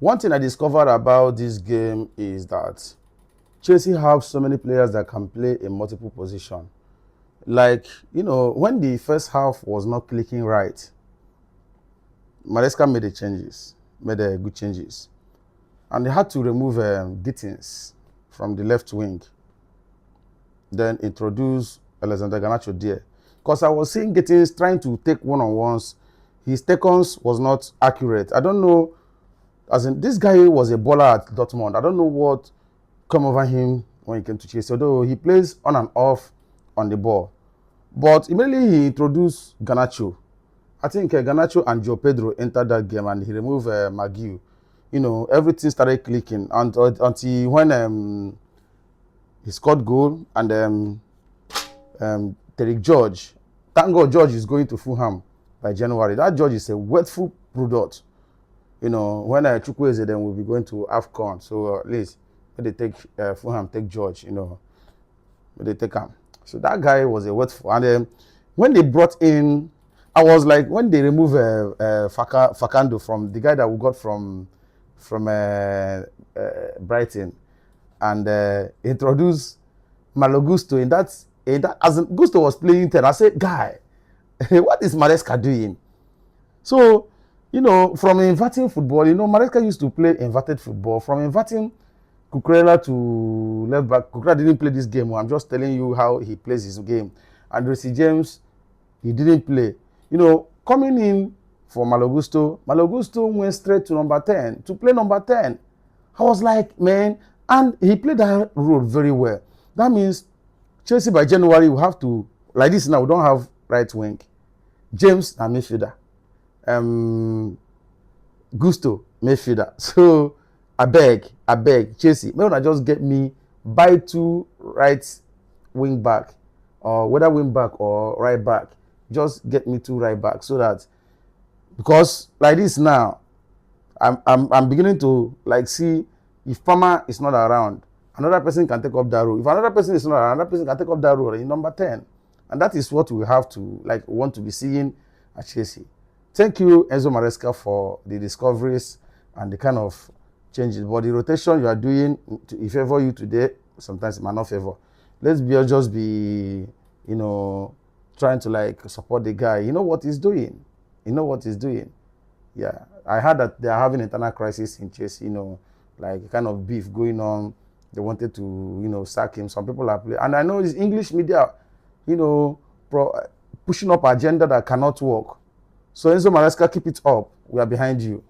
One thing I discovered about this game is that Chelsea have so many players that can play in multiple positions. Like, when the first half was not clicking right, Maresca made the changes, made the good changes. And they had to remove Gittins from the left wing. Then introduce Alexander Garnacho there. Because I was seeing Gittins trying to take one-on-ones. His take-ons was not accurate. I don't know, as in, this guy was a baller at Dortmund. I don't know what come over him when he came to Chelsea, although he plays on and off on the ball. But immediately he introduced Garnacho. I think Garnacho and Joe Pedro entered that game and he removed Maguire. Everything started clicking until when he scored goal and Derek George. Thank God George is going to Fulham by January. That George is a wonderful product. When Chukwueze then will be going to AFCON. So at least when they take Fulham, take George, when they take him. So that guy was a wonderful. And when they brought in, I was like, when they removed Fakando from the guy that we got from Brighton and introduced Malo Gusto in that as Gusto was playing 10, I said, guy, what is Maresca doing? So, from inverting football, Maresca used to play inverted football. From inverting Cucurella to left back, Cucurella didn't play this game. I'm just telling you how he plays his game. And Reece James, he didn't play. Coming in for Malo Gusto went straight to number 10, to play number 10. I was like, man, and he played that role very well. That means Chelsea by January will have to, like this now, we don't have right wing. James and midfielder. Gusto, midfielder. So, I beg, Chelsea, may not just get me buy 2 right wing back, or whether wing back or right back. Just get me 2 right back so that, because like this now, I'm beginning to like see if Palmer is not around, another person can take up that role. If another person is not around, another person can take up that role in number 10. And that is what we have to want to be seeing at Chelsea. Thank you, Enzo Maresca, for the discoveries and the kind of changes. But the rotation you are doing, it favor you today, sometimes it might not favor. Let's just be, trying to support the guy. You know what he's doing. Yeah. I heard that they are having internal crisis in Chelsea, kind of beef going on. They wanted to, sack him. Some people are playing. And I know it's English media, pushing up agenda that cannot work. So Enzo Maresca, keep it up. We are behind you.